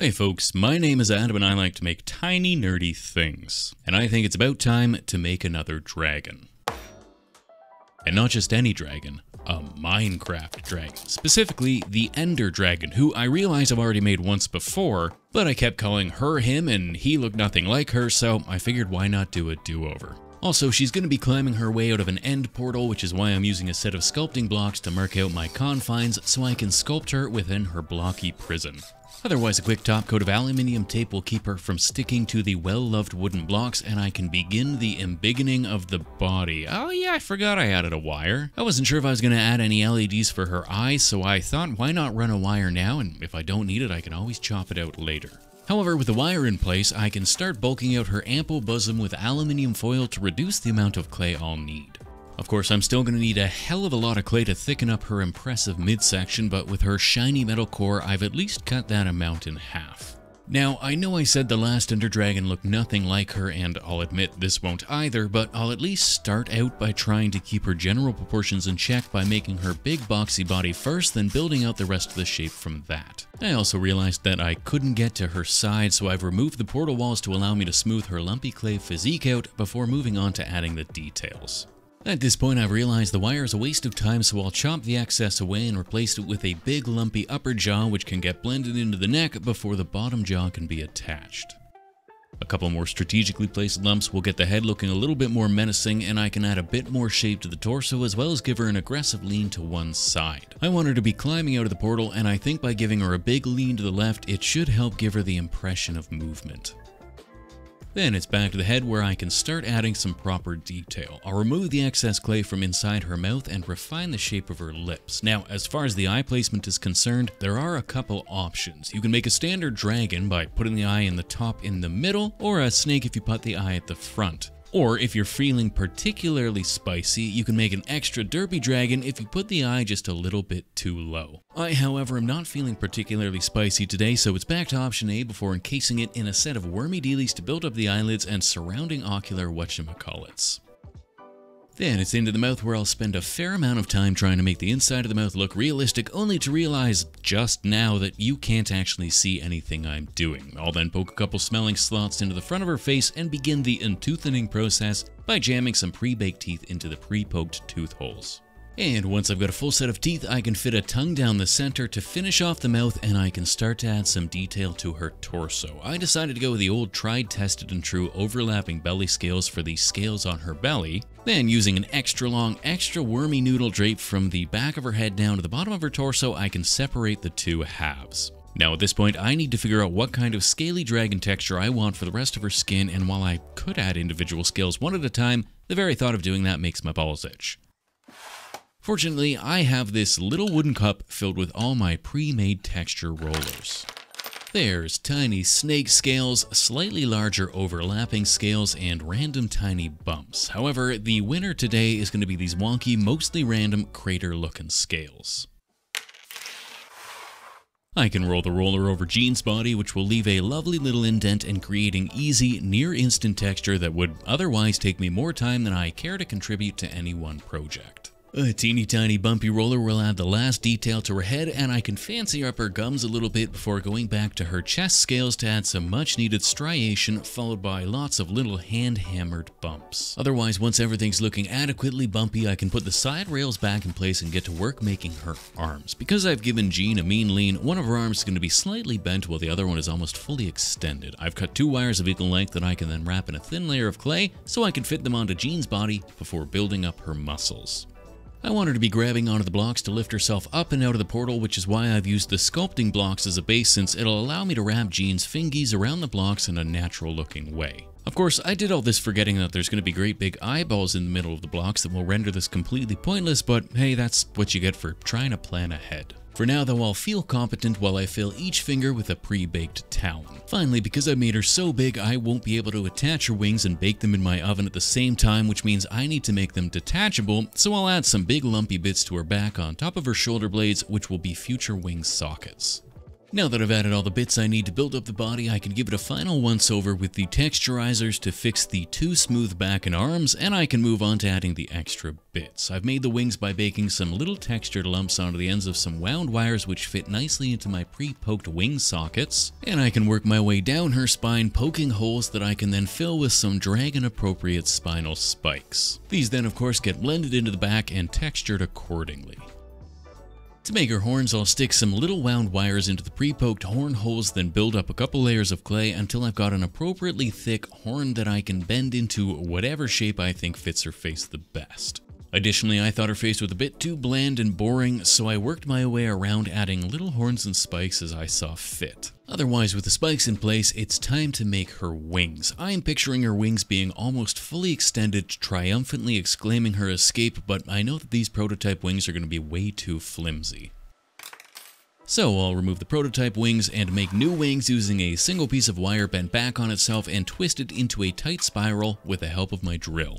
Hey folks, my name is Adam and I like to make tiny nerdy things. And I think it's about time to make another dragon. And not just any dragon, a Minecraft dragon. Specifically, the Ender Dragon, who I realize I've already made once before, but I kept calling her him and he looked nothing like her, so I figured why not do a do-over. Also, she's going to be climbing her way out of an end portal, which is why I'm using a set of sculpting blocks to mark out my confines so I can sculpt her within her blocky prison. Otherwise, a quick top coat of aluminium tape will keep her from sticking to the well-loved wooden blocks, and I can begin the embiggening of the body. Oh yeah, I forgot I added a wire. I wasn't sure if I was going to add any LEDs for her eyes, so I thought why not run a wire now, and if I don't need it, I can always chop it out later. However, with the wire in place, I can start bulking out her ample bosom with aluminium foil to reduce the amount of clay I'll need. Of course, I'm still going to need a hell of a lot of clay to thicken up her impressive midsection, but with her shiny metal core, I've at least cut that amount in half. Now, I know I said the last Ender Dragon looked nothing like her, and I'll admit this won't either, but I'll at least start out by trying to keep her general proportions in check by making her big boxy body first, then building out the rest of the shape from that. I also realized that I couldn't get to her side, so I've removed the portal walls to allow me to smooth her lumpy clay physique out before moving on to adding the details. At this point, I've realized the wire is a waste of time, so I'll chop the excess away and replace it with a big lumpy upper jaw which can get blended into the neck before the bottom jaw can be attached. A couple more strategically placed lumps will get the head looking a little bit more menacing, and I can add a bit more shape to the torso as well as give her an aggressive lean to one side. I want her to be climbing out of the portal, and I think by giving her a big lean to the left, it should help give her the impression of movement. Then it's back to the head where I can start adding some proper detail. I'll remove the excess clay from inside her mouth and refine the shape of her lips. Now, as far as the eye placement is concerned, there are a couple options. You can make a standard dragon by putting the eye in the top in the middle, or a snake if you put the eye at the front. Or if you're feeling particularly spicy, you can make an extra derpy dragon if you put the eye just a little bit too low. I, however, am not feeling particularly spicy today, so it's back to option A before encasing it in a set of wormy dealies to build up the eyelids and surrounding ocular whatchamacallits. Then it's into the mouth where I'll spend a fair amount of time trying to make the inside of the mouth look realistic, only to realize just now that you can't actually see anything I'm doing. I'll then poke a couple smelling slots into the front of her face and begin the untoothening process by jamming some pre-baked teeth into the pre-poked tooth holes. And once I've got a full set of teeth, I can fit a tongue down the center to finish off the mouth, and I can start to add some detail to her torso. I decided to go with the old tried, tested, and true overlapping belly scales for the scales on her belly. Then, using an extra long, extra wormy noodle drape from the back of her head down to the bottom of her torso, I can separate the two halves. Now at this point, I need to figure out what kind of scaly dragon texture I want for the rest of her skin, and while I could add individual scales one at a time, the very thought of doing that makes my balls itch. Fortunately, I have this little wooden cup filled with all my pre-made texture rollers. There's tiny snake scales, slightly larger overlapping scales, and random tiny bumps. However, the winner today is going to be these wonky, mostly random crater-looking scales. I can roll the roller over Jean's body, which will leave a lovely little indent and creating easy, near-instant texture that would otherwise take me more time than I care to contribute to any one project. A teeny tiny bumpy roller will add the last detail to her head, and I can fancy up her gums a little bit before going back to her chest scales to add some much needed striation, followed by lots of little hand-hammered bumps. Otherwise, once everything's looking adequately bumpy, I can put the side rails back in place and get to work making her arms. Because I've given Jean a mean lean, one of her arms is going to be slightly bent while the other one is almost fully extended. I've cut 2 wires of equal length that I can then wrap in a thin layer of clay so I can fit them onto Jean's body before building up her muscles. I want her to be grabbing onto the blocks to lift herself up and out of the portal, which is why I've used the sculpting blocks as a base, since it'll allow me to wrap Jean's fingies around the blocks in a natural looking way. Of course, I did all this forgetting that there's going to be great big eyeballs in the middle of the blocks that will render this completely pointless, but hey, that's what you get for trying to plan ahead. For now though, I'll feel competent while I fill each finger with a pre-baked talon. Finally, because I made her so big, I won't be able to attach her wings and bake them in my oven at the same time, which means I need to make them detachable, so I'll add some big lumpy bits to her back on top of her shoulder blades, which will be future wing sockets. Now that I've added all the bits I need to build up the body, I can give it a final once over with the texturizers to fix the too smooth back and arms, and I can move on to adding the extra bits. I've made the wings by baking some little textured lumps onto the ends of some wound wires which fit nicely into my pre-poked wing sockets, and I can work my way down her spine, poking holes that I can then fill with some dragon appropriate spinal spikes. These then of course get blended into the back and textured accordingly. To make her horns, I'll stick some little wound wires into the pre-poked horn holes, then build up a couple layers of clay until I've got an appropriately thick horn that I can bend into whatever shape I think fits her face the best. Additionally, I thought her face was a bit too bland and boring, so I worked my way around adding little horns and spikes as I saw fit. Otherwise, with the spikes in place, it's time to make her wings. I am picturing her wings being almost fully extended, triumphantly exclaiming her escape, but I know that these prototype wings are going to be way too flimsy. So I'll remove the prototype wings and make new wings using a single piece of wire bent back on itself and twisted into a tight spiral with the help of my drill.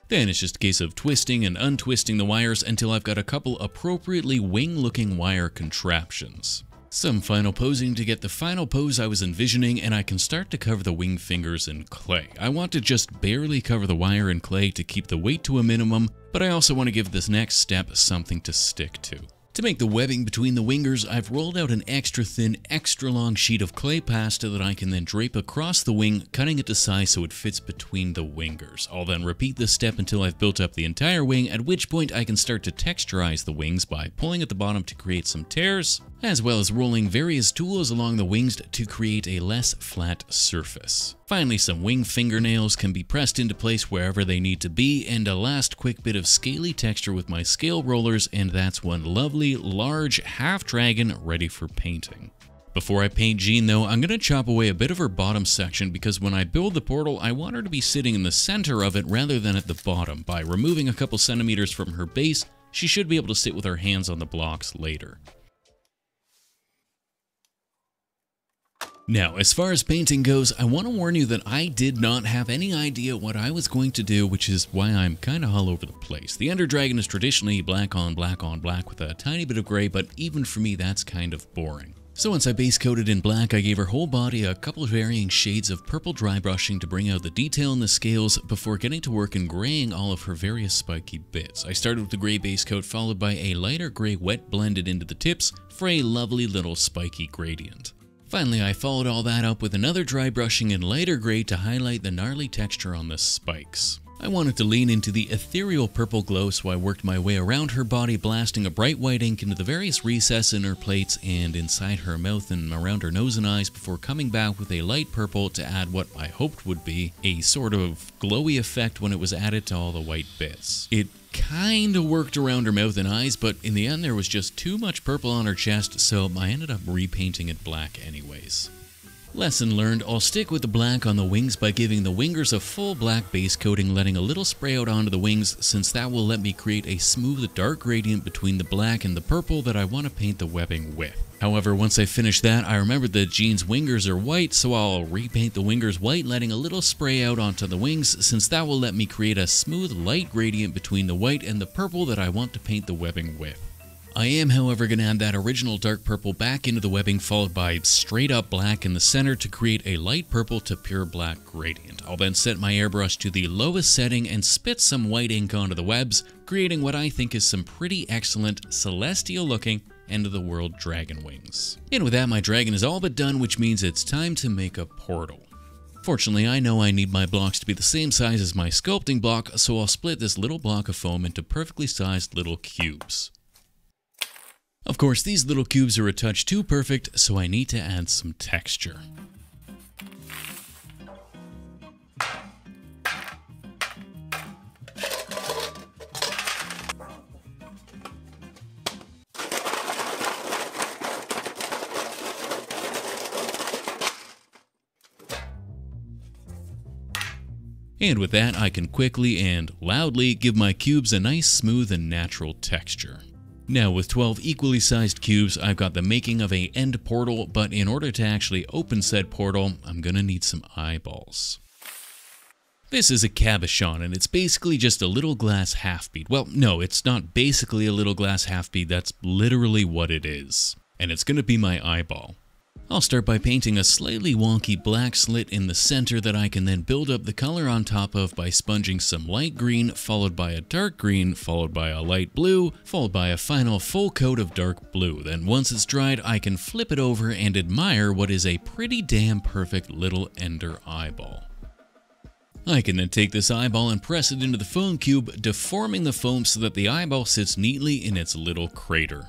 Then it's just a case of twisting and untwisting the wires until I've got a couple appropriately wing-looking wire contraptions. Some final posing to get the final pose I was envisioning, and I can start to cover the wing fingers in clay. I want to just barely cover the wire in clay to keep the weight to a minimum, but I also want to give this next step something to stick to. To make the webbing between the wingers, I've rolled out an extra thin, extra long sheet of clay pasta that I can then drape across the wing, cutting it to size so it fits between the wingers. I'll then repeat this step until I've built up the entire wing, at which point I can start to texturize the wings by pulling at the bottom to create some tears, as well as rolling various tools along the wings to create a less flat surface. Finally, some wing fingernails can be pressed into place wherever they need to be, and a last quick bit of scaly texture with my scale rollers, and that's one lovely, large half-dragon ready for painting. Before I paint Jean though, I'm going to chop away a bit of her bottom section because when I build the portal, I want her to be sitting in the center of it rather than at the bottom. By removing a couple centimeters from her base, she should be able to sit with her hands on the blocks later. Now, as far as painting goes, I want to warn you that I did not have any idea what I was going to do, which is why I'm kind of all over the place. The Ender Dragon is traditionally black on black on black with a tiny bit of gray, but even for me that's kind of boring. So once I base coated in black, I gave her whole body a couple of varying shades of purple dry brushing to bring out the detail in the scales before getting to work and graying all of her various spiky bits. I started with the gray base coat followed by a lighter gray wet blended into the tips for a lovely little spiky gradient. Finally, I followed all that up with another dry brushing in lighter gray to highlight the gnarly texture on the spikes. I wanted to lean into the ethereal purple glow, so I worked my way around her body, blasting a bright white ink into the various recesses in her plates and inside her mouth and around her nose and eyes before coming back with a light purple to add what I hoped would be a sort of glowy effect when it was added to all the white bits. It kinda worked around her mouth and eyes, but in the end there was just too much purple on her chest, so I ended up repainting it black anyways. Lesson learned, I'll stick with the black on the wings by giving the wingers a full black base coating, letting a little spray out onto the wings since that will let me create a smooth dark gradient between the black and the purple that I want to paint the webbing with. However, once I finished that, I remembered that Jean's wingers are white, so I'll repaint the wingers white, letting a little spray out onto the wings since that will let me create a smooth light gradient between the white and the purple that I want to paint the webbing with. I am, however, going to add that original dark purple back into the webbing, followed by straight up black in the center to create a light purple to pure black gradient. I'll then set my airbrush to the lowest setting and spit some white ink onto the webs, creating what I think is some pretty excellent, celestial looking, end-of-the-world dragon wings. And with that, my dragon is all but done, which means it's time to make a portal. Fortunately, I know I need my blocks to be the same size as my sculpting block, so I'll split this little block of foam into perfectly sized little cubes. Of course, these little cubes are a touch too perfect, so I need to add some texture. And with that, I can quickly and loudly give my cubes a nice, smooth, and natural texture. Now with 12 equally sized cubes, I've got the making of a end portal, but in order to actually open said portal, I'm gonna need some eyeballs. This is a cabochon, and it's basically just a little glass half-bead. Well, no, it's not basically a little glass half-bead, that's literally what it is. And it's gonna be my eyeball. I'll start by painting a slightly wonky black slit in the center that I can then build up the color on top of by sponging some light green, followed by a dark green, followed by a light blue, followed by a final full coat of dark blue. Then once it's dried, I can flip it over and admire what is a pretty damn perfect little ender eyeball. I can then take this eyeball and press it into the foam cube, deforming the foam so that the eyeball sits neatly in its little crater.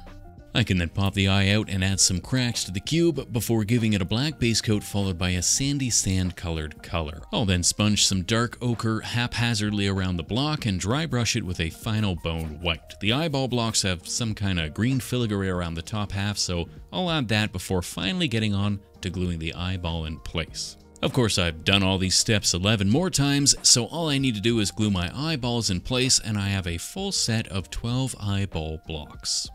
I can then pop the eye out and add some cracks to the cube before giving it a black base coat followed by a sandy sand colored color. I'll then sponge some dark ochre haphazardly around the block and dry brush it with a final bone white. The eyeball blocks have some kind of green filigree around the top half, so I'll add that before finally getting on to gluing the eyeball in place. Of course, I've done all these steps 11 more times, so all I need to do is glue my eyeballs in place and I have a full set of 12 eyeball blocks.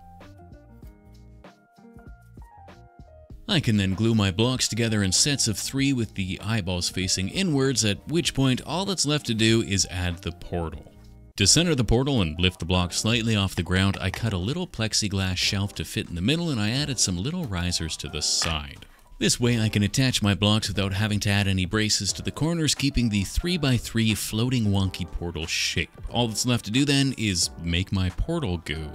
I can then glue my blocks together in sets of 3 with the eyeballs facing inwards, at which point all that's left to do is add the portal. To center the portal and lift the block slightly off the ground, I cut a little plexiglass shelf to fit in the middle and I added some little risers to the side. This way I can attach my blocks without having to add any braces to the corners, keeping the 3x3 floating wonky portal shape. All that's left to do then is make my portal goo.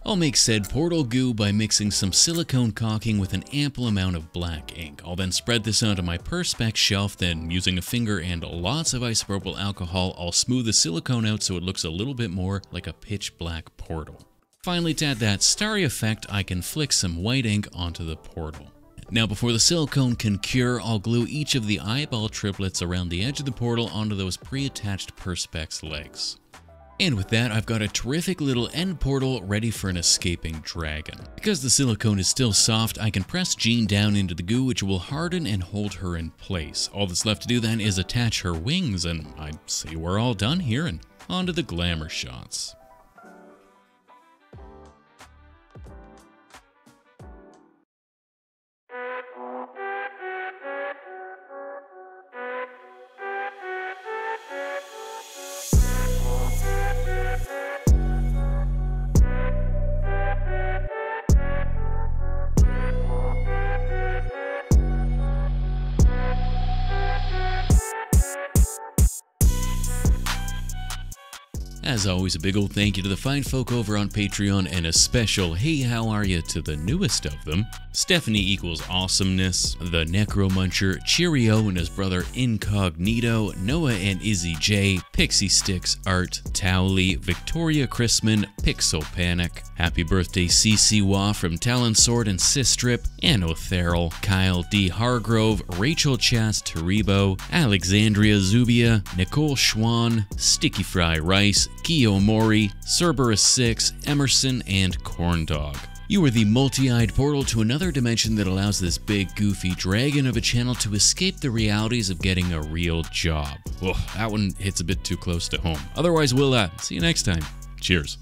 I'll make said portal goo by mixing some silicone caulking with an ample amount of black ink. I'll then spread this onto my Perspex shelf, then using a finger and lots of isopropyl alcohol, I'll smooth the silicone out so it looks a little bit more like a pitch black portal. Finally, to add that starry effect, I can flick some white ink onto the portal. Now before the silicone can cure, I'll glue each of the eyeball triplets around the edge of the portal onto those pre-attached Perspex legs. And with that, I've got a terrific little end portal ready for an escaping dragon. Because the silicone is still soft, I can press Jean down into the goo, which will harden and hold her in place. All that's left to do then is attach her wings, and I'd say we're all done here, and on to the Glamour Shots. As always, a big old thank you to the fine folk over on Patreon, and a special hey how are you to the newest of them, Stephanie equals awesomeness, the Necromuncher, Cheerio and his brother Incognito, Noah and Izzy J, Pixie Sticks Art, Towley, Victoria Chrisman, Pixel Panic, happy birthday CC Wah from Talon Sword and Sistrip, Anno Theral, Kyle D. Hargrove, Rachel Chas Taribo, Alexandria Zubia, Nicole Schwan, Sticky Fry Rice, Kiyo Mori, Cerberus 6, Emerson, and Corndog. You are the multi-eyed portal to another dimension that allows this big, goofy dragon of a channel to escape the realities of getting a real job. Ugh, that one hits a bit too close to home. Otherwise, we'll see you next time. Cheers.